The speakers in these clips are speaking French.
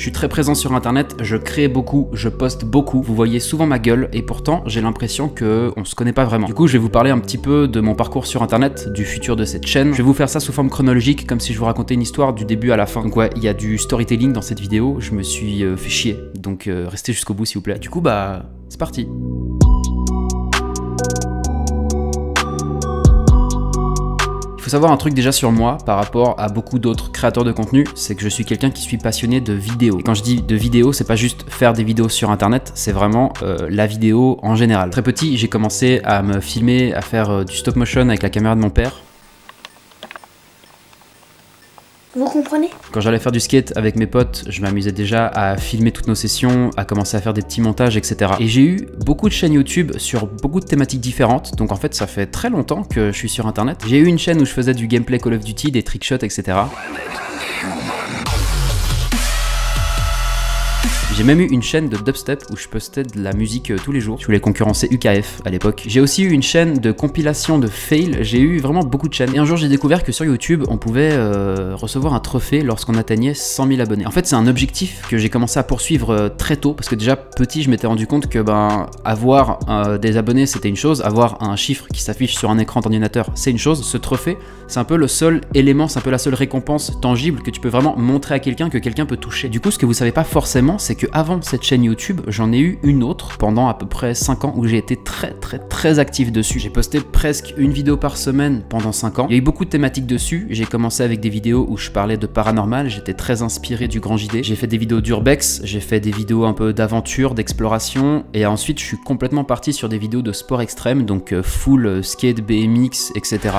Je suis très présent sur internet, je crée beaucoup, je poste beaucoup, vous voyez souvent ma gueule et pourtant j'ai l'impression qu'on se connaît pas vraiment. Du coup je vais vous parler un petit peu de mon parcours sur internet, du futur de cette chaîne. Je vais vous faire ça sous forme chronologique comme si je vous racontais une histoire du début à la fin. Donc ouais, il y a du storytelling dans cette vidéo, je me suis fait chier, donc restez jusqu'au bout s'il vous plaît. Du coup bah c'est parti. Il faut savoir un truc déjà sur moi par rapport à beaucoup d'autres créateurs de contenu, c'est que je suis quelqu'un qui suis passionné de vidéos. Et quand je dis de vidéos, c'est pas juste faire des vidéos sur internet, c'est vraiment la vidéo en général. Très petit, j'ai commencé à me filmer, à faire du stop motion avec la caméra de mon père. Vous comprenez? Quand j'allais faire du skate avec mes potes, je m'amusais déjà à filmer toutes nos sessions, à commencer à faire des petits montages, etc. Et j'ai eu beaucoup de chaînes YouTube sur beaucoup de thématiques différentes, donc en fait ça fait très longtemps que je suis sur internet. J'ai eu une chaîne où je faisais du gameplay Call of Duty, des trickshots, etc. J'ai même eu une chaîne de dubstep où je postais de la musique tous les jours. Je voulais concurrencer UKF à l'époque. J'ai aussi eu une chaîne de compilation de fails. J'ai eu vraiment beaucoup de chaînes. Et un jour, j'ai découvert que sur YouTube, on pouvait recevoir un trophée lorsqu'on atteignait 100 000 abonnés. En fait, c'est un objectif que j'ai commencé à poursuivre très tôt parce que déjà petit, je m'étais rendu compte que avoir des abonnés, c'était une chose. Avoir un chiffre qui s'affiche sur un écran d'ordinateur, c'est une chose. Ce trophée, c'est un peu le seul élément, c'est un peu la seule récompense tangible que tu peux vraiment montrer à quelqu'un, que quelqu'un peut toucher. Du coup, ce que vous savez pas forcément, c'est que avant cette chaîne YouTube, j'en ai eu une autre pendant à peu près 5 ans où j'ai été très actif dessus. J'ai posté presque une vidéo par semaine pendant 5 ans. Il y a eu beaucoup de thématiques dessus. J'ai commencé avec des vidéos où je parlais de paranormal, j'étais très inspiré du Grand JD. J'ai fait des vidéos d'urbex, j'ai fait des vidéos un peu d'aventure, d'exploration, et ensuite je suis complètement parti sur des vidéos de sport extrême, donc full skate, BMX, etc.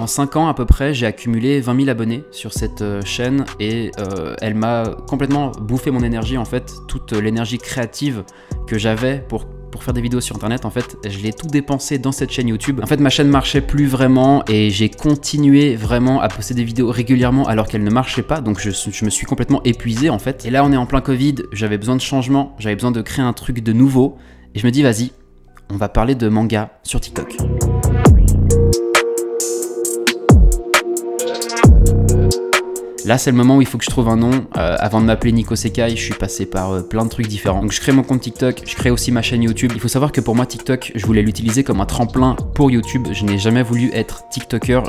En 5 ans à peu près, j'ai accumulé 20 000 abonnés sur cette chaîne et elle m'a complètement bouffé mon énergie en fait. Toute l'énergie créative que j'avais pour faire des vidéos sur internet, en fait, je l'ai tout dépensé dans cette chaîne YouTube. En fait, ma chaîne marchait plus vraiment et j'ai continué vraiment à poster des vidéos régulièrement alors qu'elle ne marchait pas. Donc je me suis complètement épuisé en fait. Et là, on est en plein Covid, j'avais besoin de changement, j'avais besoin de créer un truc de nouveau. Et je me dis, vas-y, on va parler de manga sur TikTok. Là, c'est le moment où il faut que je trouve un nom. Avant de m'appeler Nico Sekai, je suis passé par plein de trucs différents. Donc je crée mon compte TikTok, je crée aussi ma chaîne YouTube. Il faut savoir que pour moi, TikTok, je voulais l'utiliser comme un tremplin pour YouTube. Je n'ai jamais voulu être TikToker.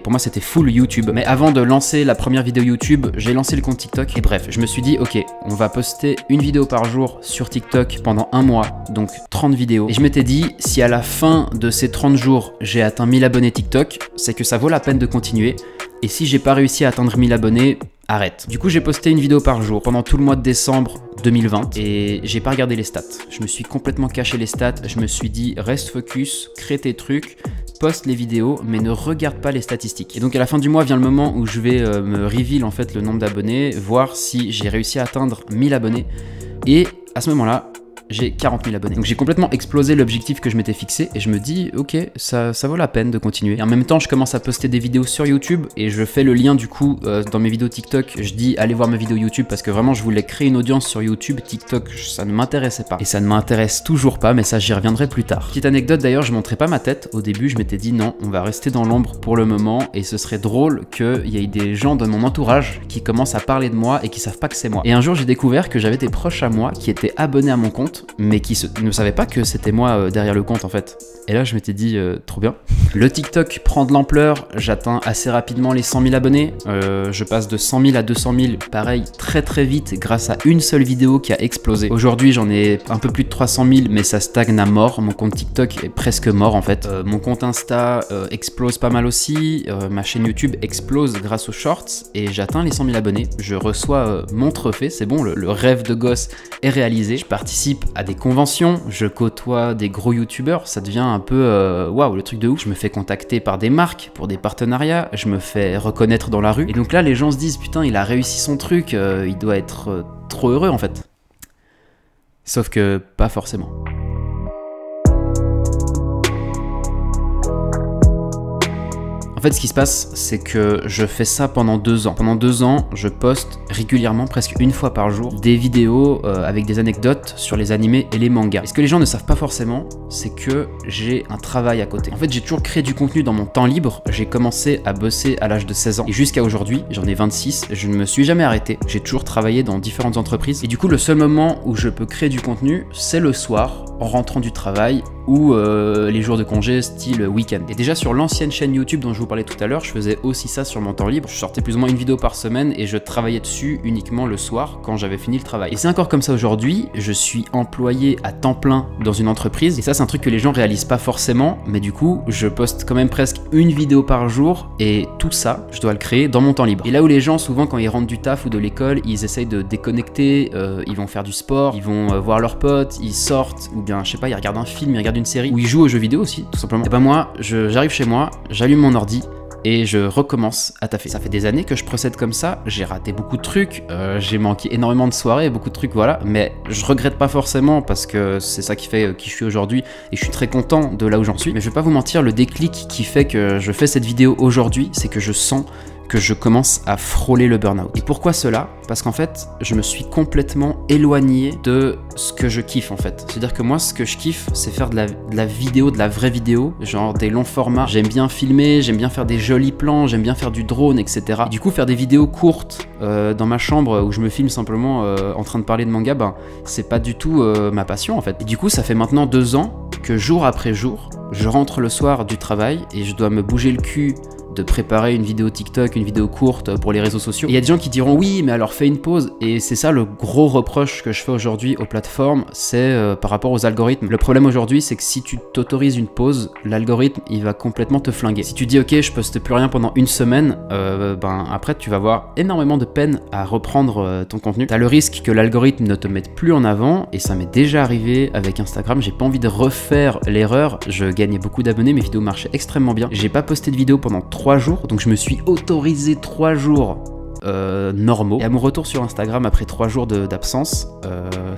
Pour moi, c'était full YouTube. Mais avant de lancer la première vidéo YouTube, j'ai lancé le compte TikTok. Et bref, je me suis dit, ok, on va poster une vidéo par jour sur TikTok pendant un mois, donc 30 vidéos. Et je m'étais dit, si à la fin de ces 30 jours, j'ai atteint 1000 abonnés TikTok, c'est que ça vaut la peine de continuer. Et si j'ai pas réussi à atteindre 1000 abonnés, arrête. Du coup, j'ai posté une vidéo par jour pendant tout le mois de décembre 2020 et j'ai pas regardé les stats. Je me suis complètement caché les stats. Je me suis dit, reste focus, crée tes trucs, poste les vidéos, mais ne regarde pas les statistiques. Et donc à la fin du mois vient le moment où je vais me reveal en fait le nombre d'abonnés, voir si j'ai réussi à atteindre 1000 abonnés. Et à ce moment-là, j'ai 40 000 abonnés. Donc j'ai complètement explosé l'objectif que je m'étais fixé et je me dis ok, ça vaut la peine de continuer. Et en même temps, je commence à poster des vidéos sur YouTube et je fais le lien du coup dans mes vidéos TikTok. Je dis allez voir mes vidéos YouTube parce que vraiment je voulais créer une audience sur YouTube. TikTok, ça ne m'intéressait pas. Et ça ne m'intéresse toujours pas, mais ça j'y reviendrai plus tard. Petite anecdote d'ailleurs, je montrais pas ma tête. Au début, je m'étais dit non, on va rester dans l'ombre pour le moment et ce serait drôle qu'il y ait des gens de mon entourage qui commencent à parler de moi et qui savent pas que c'est moi. Et un jour, j'ai découvert que j'avais des proches à moi qui étaient abonnés à mon compte mais qui ne savaient pas que c'était moi derrière le compte en fait. Et là je m'étais dit trop bien. Le TikTok prend de l'ampleur, j'atteins assez rapidement les 100 000 abonnés, je passe de 100 000 à 200 000, pareil très vite grâce à une seule vidéo qui a explosé. Aujourd'hui j'en ai un peu plus de 300 000 mais ça stagne à mort, mon compte TikTok est presque mort en fait. Mon compte Insta explose pas mal aussi, ma chaîne YouTube explose grâce aux shorts et j'atteins les 100 000 abonnés. Je reçois mon trophée, c'est bon, le rêve de gosse est réalisé. Je participe à des conventions, je côtoie des gros youtubeurs, ça devient un peu waouh, le truc de ouf. Je me fais contacter par des marques pour des partenariats, je me fais reconnaître dans la rue et donc là les gens se disent putain il a réussi son truc, il doit être trop heureux en fait. Sauf que pas forcément. En fait, ce qui se passe, c'est que je fais ça pendant 2 ans. Pendant 2 ans, je poste régulièrement, presque une fois par jour, des vidéos avec des anecdotes sur les animés et les mangas. Et ce que les gens ne savent pas forcément, c'est que j'ai un travail à côté. En fait, j'ai toujours créé du contenu dans mon temps libre. J'ai commencé à bosser à l'âge de 16 ans. Et jusqu'à aujourd'hui, j'en ai 26, je ne me suis jamais arrêté. J'ai toujours travaillé dans différentes entreprises. Et du coup, le seul moment où je peux créer du contenu, c'est le soir, en rentrant du travail, ou les jours de congé style week-end. Et déjà sur l'ancienne chaîne YouTube dont je vous parlais tout à l'heure, je faisais aussi ça sur mon temps libre. Je sortais plus ou moins une vidéo par semaine et je travaillais dessus uniquement le soir quand j'avais fini le travail. Et c'est encore comme ça aujourd'hui, je suis employé à temps plein dans une entreprise et ça c'est un truc que les gens réalisent pas forcément, mais du coup je poste quand même presque une vidéo par jour et tout ça je dois le créer dans mon temps libre. Et là où les gens souvent quand ils rentrent du taf ou de l'école, ils essayent de déconnecter, ils vont faire du sport, ils vont voir leurs potes, ils sortent ou bien je sais pas, ils regardent un film, ils regardent une série ou ils jouent aux jeux vidéo aussi tout simplement. Et ben moi j'arrive chez moi, j'allume mon ordi et je recommence à taffer. Ça fait des années que je procède comme ça, j'ai raté beaucoup de trucs, j'ai manqué énormément de soirées, beaucoup de trucs, voilà, mais je regrette pas forcément parce que c'est ça qui fait qui je suis aujourd'hui et je suis très content de là où j'en suis. Mais je vais pas vous mentir, le déclic qui fait que je fais cette vidéo aujourd'hui, c'est que je sens que je commence à frôler le burn-out. Et pourquoi cela? Parce qu'en fait, je me suis complètement éloigné de ce que je kiffe en fait. C'est-à-dire que moi, ce que je kiffe, c'est faire de la vidéo, de la vraie vidéo, genre des longs formats. J'aime bien filmer, j'aime bien faire des jolis plans, j'aime bien faire du drone, etc. Et du coup, faire des vidéos courtes dans ma chambre où je me filme simplement en train de parler de manga, ben, c'est pas du tout ma passion en fait. Et du coup, ça fait maintenant 2 ans que jour après jour, je rentre le soir du travail et je dois me bouger le cul de préparer une vidéo TikTok, une vidéo courte pour les réseaux sociaux. Il y a des gens qui diront oui, mais alors fais une pause. Et c'est ça le gros reproche que je fais aujourd'hui aux plateformes, c'est par rapport aux algorithmes. Le problème aujourd'hui, c'est que si tu t'autorises une pause, l'algorithme, il va complètement te flinguer. Si tu dis ok, je poste plus rien pendant une semaine, ben après tu vas avoir énormément de peine à reprendre ton contenu. T'as le risque que l'algorithme ne te mette plus en avant, et ça m'est déjà arrivé avec Instagram. J'ai pas envie de refaire l'erreur. Je gagnais beaucoup d'abonnés, mes vidéos marchaient extrêmement bien. J'ai pas posté de vidéo pendant 3 jours, donc je me suis autorisé 3 jours normaux. Et à mon retour sur Instagram après 3 jours d'absence,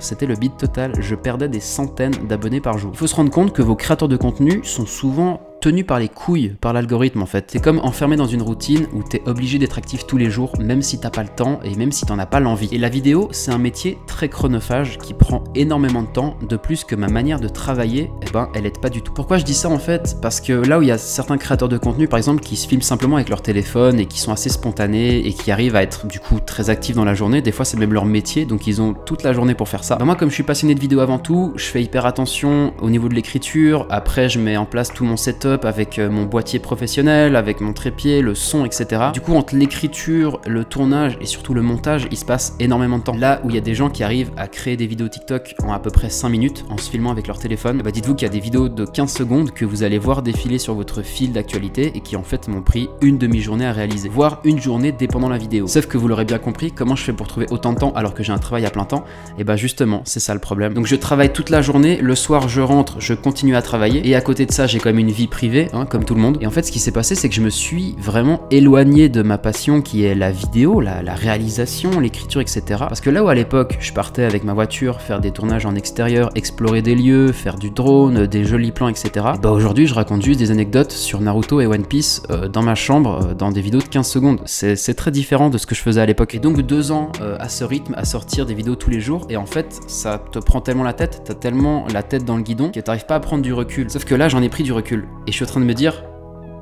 c'était le bide total. Je perdais des centaines d'abonnés par jour. Il faut se rendre compte que vos créateurs de contenu sont souvent tenus par les couilles, par l'algorithme en fait. C'est comme enfermé dans une routine où t'es obligé d'être actif tous les jours, même si t'as pas le temps et même si t'en as pas l'envie. Et la vidéo, c'est un métier très chronophage qui prend énormément de temps, de plus que ma manière de travailler, eh ben, elle aide pas du tout. Pourquoi je dis ça en fait? Parce que là où il y a certains créateurs de contenu, par exemple, qui se filment simplement avec leur téléphone et qui sont assez spontanés et qui arrivent à être du coup très actifs dans la journée, des fois c'est même leur métier, donc ils ont toute la journée pour faire ça. Ben, moi, comme je suis passionné de vidéo avant tout, je fais hyper attention au niveau de l'écriture. Après, je mets en place tout mon setup avec mon boîtier professionnel, avec mon trépied, le son, etc. Du coup, entre l'écriture, le tournage et surtout le montage, il se passe énormément de temps. Là où il y a des gens qui arrivent à créer des vidéos TikTok en à peu près 5 minutes en se filmant avec leur téléphone, bah dites-vous qu'il y a des vidéos de 15 secondes que vous allez voir défiler sur votre fil d'actualité et qui en fait m'ont pris une demi-journée à réaliser, voire une journée dépendant la vidéo. Sauf que vous l'aurez bien compris, comment je fais pour trouver autant de temps alors que j'ai un travail à plein temps? Et bah justement, c'est ça le problème. Donc je travaille toute la journée, le soir je rentre, je continue à travailler et à côté de ça, j'ai quand même une vie privée, comme tout le monde. Et en fait, ce qui s'est passé, c'est que je me suis vraiment éloigné de ma passion qui est la vidéo, la réalisation, l'écriture, etc. Parce que là où à l'époque, je partais avec ma voiture faire des tournages en extérieur, explorer des lieux, faire du drone, des jolis plans, etc. Et bah aujourd'hui, je raconte juste des anecdotes sur Naruto et One Piece dans ma chambre, dans des vidéos de 15 secondes. C'est très différent de ce que je faisais à l'époque. Et donc 2 ans à ce rythme, à sortir des vidéos tous les jours, et en fait, ça te prend tellement la tête, t'as tellement la tête dans le guidon que t'arrives pas à prendre du recul. Sauf que là, j'en ai pris du recul. Et je suis en train de me dire,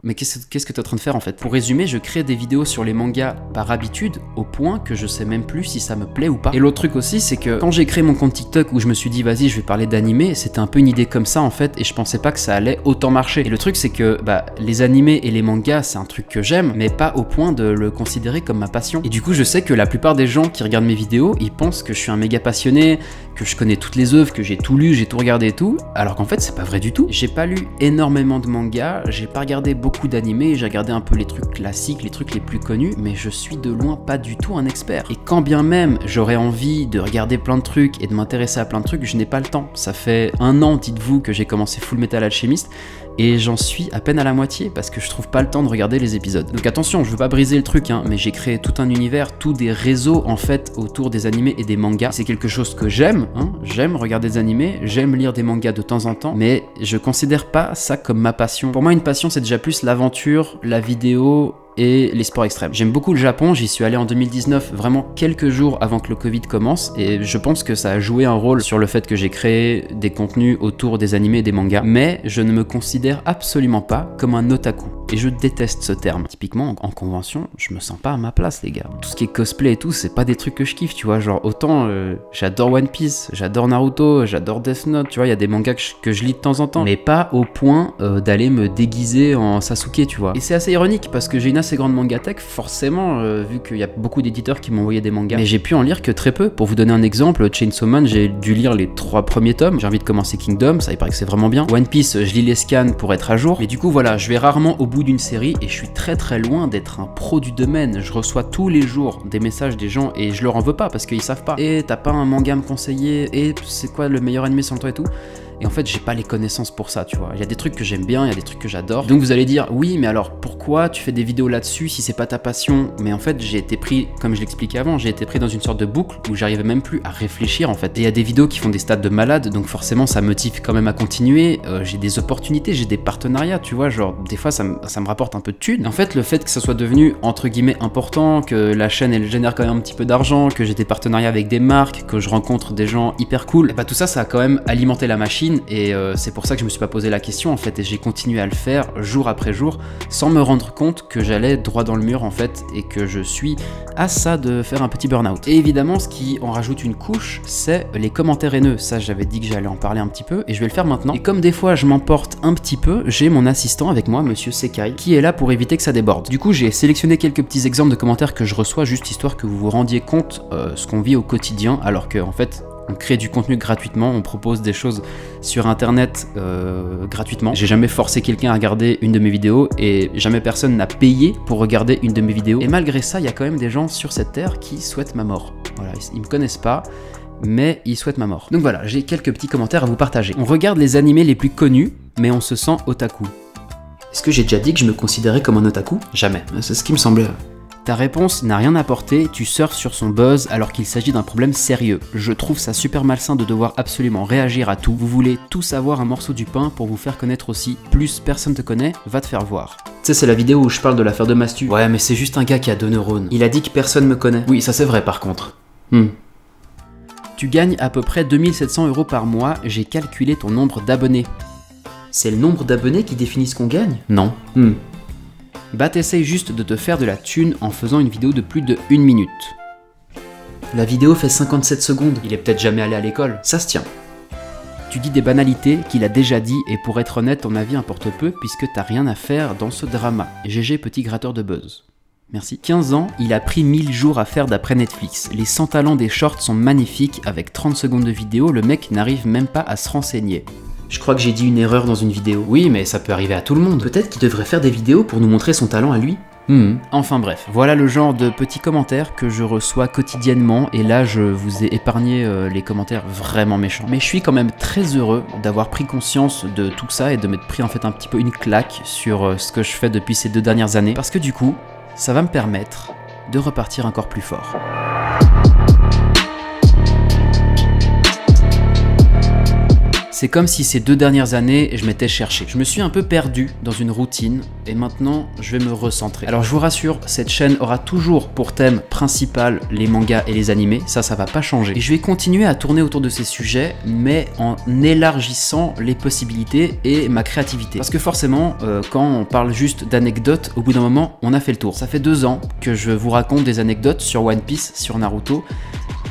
mais qu'est-ce que t'es en train de faire en fait? Pour résumer, je crée des vidéos sur les mangas par habitude, au point que je sais même plus si ça me plaît ou pas. Et l'autre truc aussi, c'est que quand j'ai créé mon compte TikTok où je me suis dit vas-y je vais parler d'animé, c'était un peu une idée comme ça en fait, et je pensais pas que ça allait autant marcher. Et le truc c'est que les animés et les mangas c'est un truc que j'aime, mais pas au point de le considérer comme ma passion. Et du coup je sais que la plupart des gens qui regardent mes vidéos, ils pensent que je suis un méga passionné, que je connais toutes les œuvres, que j'ai tout lu, j'ai tout regardé et tout, alors qu'en fait c'est pas vrai du tout. J'ai pas lu énormément de mangas, j'ai pas regardé beaucoup d'animés, j'ai regardé un peu les trucs classiques, les trucs les plus connus, mais je suis de loin pas du tout un expert. Et quand bien même j'aurais envie de regarder plein de trucs et de m'intéresser à plein de trucs, je n'ai pas le temps. Ça fait 1 an, dites-vous, que j'ai commencé Full Metal Alchemist, et j'en suis à peine à la moitié parce que je trouve pas le temps de regarder les épisodes. Donc attention, je veux pas briser le truc, mais j'ai créé tout un univers, tous des réseaux en fait autour des animés et des mangas. C'est quelque chose que j'aime, hein. J'aime regarder des animés, j'aime lire des mangas de temps en temps, mais je considère pas ça comme ma passion. Pour moi, une passion, c'est déjà plus l'aventure, la vidéo et les sports extrêmes. J'aime beaucoup le Japon, j'y suis allé en 2019, vraiment quelques jours avant que le Covid commence, et je pense que ça a joué un rôle sur le fait que j'ai créé des contenus autour des animés et des mangas, mais je ne me considère absolument pas comme un otaku. Et je déteste ce terme. Typiquement, en convention, je me sens pas à ma place, les gars. Tout ce qui est cosplay et tout, c'est pas des trucs que je kiffe, tu vois. Genre, autant j'adore One Piece, j'adore Naruto, j'adore Death Note, tu vois, il y a des mangas que je lis de temps en temps, mais pas au point d'aller me déguiser en Sasuke, tu vois. Et c'est assez ironique, parce que j'ai une assez grande mangatech, forcément, vu qu'il y a beaucoup d'éditeurs qui m'ont envoyé des mangas, mais j'ai pu en lire que très peu. Pour vous donner un exemple, Chainsaw Man, j'ai dû lire les 3 premiers tomes, j'ai envie de commencer Kingdom, ça il paraît que c'est vraiment bien. One Piece, je lis les scans pour être à jour, mais du coup, voilà, je vais rarement au bout d'une série et je suis très loin d'être un pro du domaine. Je reçois tous les jours des messages des gens et je leur en veux pas parce qu'ils savent pas. Et t'as pas un manga à me conseiller, et c'est quoi le meilleur anime selon toi et tout. Et en fait, j'ai pas les connaissances pour ça, tu vois. Il y a des trucs que j'aime bien, il y a des trucs que j'adore. Donc vous allez dire, oui, mais alors pourquoi tu fais des vidéos là-dessus si c'est pas ta passion? Mais en fait, j'ai été pris, comme je l'expliquais avant, j'ai été pris dans une sorte de boucle où j'arrivais même plus à réfléchir en fait. Et il y a des vidéos qui font des stats de malade, donc forcément ça motive quand même à continuer. J'ai des opportunités, j'ai des partenariats, tu vois. Genre, des fois ça me rapporte un peu de thunes. En fait, le fait que ça soit devenu entre guillemets important, que la chaîne elle génère quand même un petit peu d'argent, que j'ai des partenariats avec des marques, que je rencontre des gens hyper cool, et bah tout ça, ça a quand même alimenté la machine. Et c'est pour ça que je me suis pas posé la question en fait, et j'ai continué à le faire jour après jour sans me rendre compte que j'allais droit dans le mur en fait, et que je suis à ça de faire un petit burn-out. Et évidemment, ce qui en rajoute une couche, c'est les commentaires haineux. Ça, j'avais dit que j'allais en parler un petit peu et je vais le faire maintenant. Et comme des fois je m'emporte un petit peu, j'ai mon assistant avec moi, Monsieur Sekai, qui est là pour éviter que ça déborde. Du coup, j'ai sélectionné quelques petits exemples de commentaires que je reçois, juste histoire que vous vous rendiez compte ce qu'on vit au quotidien, alors que en fait on crée du contenu gratuitement, on propose des choses sur internet gratuitement. J'ai jamais forcé quelqu'un à regarder une de mes vidéos et jamais personne n'a payé pour regarder une de mes vidéos. Et malgré ça, il y a quand même des gens sur cette terre qui souhaitent ma mort. Voilà, ils me connaissent pas, mais ils souhaitent ma mort. Donc voilà, j'ai quelques petits commentaires à vous partager. On regarde les animés les plus connus, mais on se sent otaku. Est-ce que j'ai déjà dit que je me considérais comme un otaku? Jamais. C'est ce qui me semblait. Ta réponse n'a rien apporté, tu surfes sur son buzz alors qu'il s'agit d'un problème sérieux. Je trouve ça super malsain de devoir absolument réagir à tout. Vous voulez tous avoir un morceau du pain pour vous faire connaître aussi. Plus personne te connaît, va te faire voir. Tu sais, c'est la vidéo où je parle de l'affaire de Mastu. Ouais, mais c'est juste un gars qui a 2 neurones. Il a dit que personne me connaît. Oui, ça c'est vrai par contre. Tu gagnes à peu près 2700 € par mois, j'ai calculé ton nombre d'abonnés. C'est le nombre d'abonnés qui définit ce qu'on gagne? Non. Bah t'essayes juste de te faire de la thune en faisant une vidéo de plus de 1 minute. La vidéo fait 57 secondes. Il est peut-être jamais allé à l'école. Ça se tient. Tu dis des banalités qu'il a déjà dit et pour être honnête, ton avis importe peu puisque t'as rien à faire dans ce drama. GG petit gratteur de buzz. Merci. 15 ans, il a pris 1000 jours à faire d'après Netflix. Les 100 talents des shorts sont magnifiques. Avec 30 secondes de vidéo, le mec n'arrive même pas à se renseigner. Je crois que j'ai dit une erreur dans une vidéo. Oui, mais ça peut arriver à tout le monde. Peut-être qu'il devrait faire des vidéos pour nous montrer son talent à lui. Enfin bref, voilà le genre de petits commentaires que je reçois quotidiennement, et là je vous ai épargné les commentaires vraiment méchants. Mais je suis quand même très heureux d'avoir pris conscience de tout ça et de m'être pris en fait un petit peu une claque sur ce que je fais depuis ces 2 dernières années, parce que du coup, ça va me permettre de repartir encore plus fort. C'est comme si ces 2 dernières années, je m'étais cherché. Je me suis un peu perdu dans une routine et maintenant, je vais me recentrer. Alors je vous rassure, cette chaîne aura toujours pour thème principal les mangas et les animés, ça va pas changer. Et je vais continuer à tourner autour de ces sujets, mais en élargissant les possibilités et ma créativité. Parce que forcément, quand on parle juste d'anecdotes, au bout d'un moment, on a fait le tour. Ça fait 2 ans que je vous raconte des anecdotes sur One Piece, sur Naruto.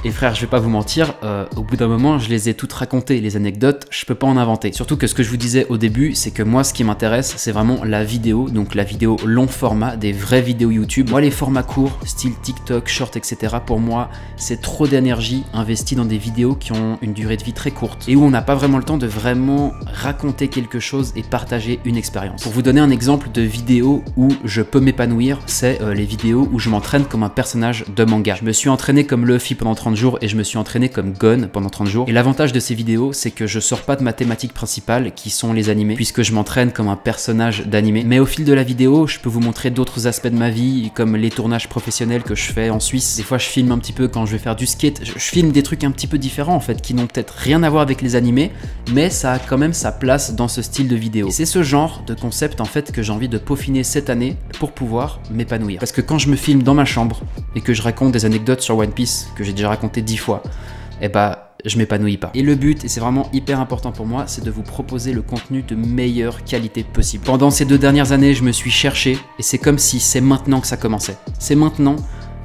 Et frère, je vais pas vous mentir, au bout d'un moment, je les ai toutes racontées, les anecdotes, je peux pas en inventer. Surtout que ce que je vous disais au début, c'est que moi, ce qui m'intéresse, c'est vraiment la vidéo, donc la vidéo long format, des vraies vidéos YouTube. Moi, les formats courts, style TikTok, short, etc., pour moi, c'est trop d'énergie investie dans des vidéos qui ont une durée de vie très courte, et où on n'a pas vraiment le temps de vraiment raconter quelque chose et partager une expérience. Pour vous donner un exemple de vidéo où je peux m'épanouir, c'est les vidéos où je m'entraîne comme un personnage de manga. Je me suis entraîné comme Luffy pendant 30 30 jours et je me suis entraîné comme Gon pendant 30 jours. Et l'avantage de ces vidéos, c'est que je sors pas de ma thématique principale qui sont les animés, puisque je m'entraîne comme un personnage d'animé. Mais au fil de la vidéo, je peux vous montrer d'autres aspects de ma vie, comme les tournages professionnels que je fais en Suisse. Des fois, je filme un petit peu quand je vais faire du skate. Je filme des trucs un petit peu différents en fait, qui n'ont peut-être rien à voir avec les animés, mais ça a quand même sa place dans ce style de vidéo. Et c'est ce genre de concept en fait que j'ai envie de peaufiner cette année pour pouvoir m'épanouir. Parce que quand je me filme dans ma chambre et que je raconte des anecdotes sur One Piece que j'ai déjà raconté 10 fois, eh bah je m'épanouis pas. Et le but, et c'est vraiment hyper important pour moi, c'est de vous proposer le contenu de meilleure qualité possible. Pendant ces 2 dernières années, je me suis cherché et c'est comme si c'est maintenant que ça commençait. C'est maintenant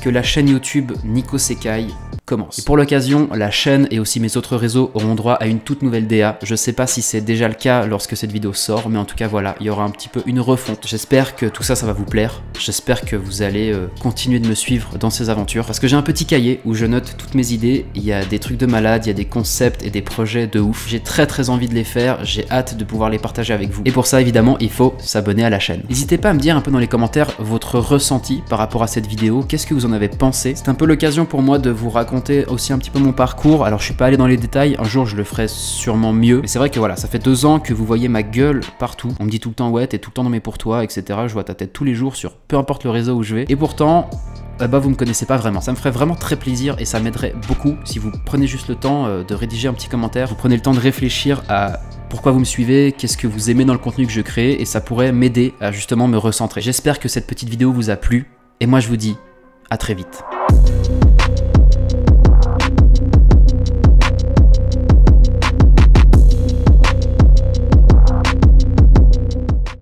que la chaîne YouTube Nico Sekai commence. Et pour l'occasion, la chaîne et aussi mes autres réseaux auront droit à une toute nouvelle DA. Je sais pas si c'est déjà le cas lorsque cette vidéo sort, mais en tout cas voilà, il y aura un petit peu une refonte. J'espère que tout ça, ça va vous plaire. J'espère que vous allez continuer de me suivre dans ces aventures, parce que j'ai un petit cahier où je note toutes mes idées. Il y a des trucs de malade, il y a des concepts et des projets de ouf. J'ai très envie de les faire, j'ai hâte de pouvoir les partager avec vous. Et pour ça, évidemment, il faut s'abonner à la chaîne. N'hésitez pas à me dire un peu dans les commentaires votre ressenti par rapport à cette vidéo. Qu'est-ce que vous en avez pensé? C'est un peu l'occasion pour moi de vous raconter aussi un petit peu mon parcours. Alors je suis pas allé dans les détails, un jour je le ferai sûrement mieux, mais c'est vrai que voilà, ça fait 2 ans que vous voyez ma gueule partout. On me dit tout le temps ouais, t'es tout le temps dans mes pour toi, etc. Je vois ta tête tous les jours sur peu importe le réseau où je vais, et pourtant bah vous me connaissez pas vraiment. Ça me ferait vraiment très plaisir et ça m'aiderait beaucoup si vous prenez juste le temps de rédiger un petit commentaire, vous prenez le temps de réfléchir à pourquoi vous me suivez, qu'est-ce que vous aimez dans le contenu que je crée, et ça pourrait m'aider à justement me recentrer. J'espère que cette petite vidéo vous a plu, et moi je vous dis à très vite.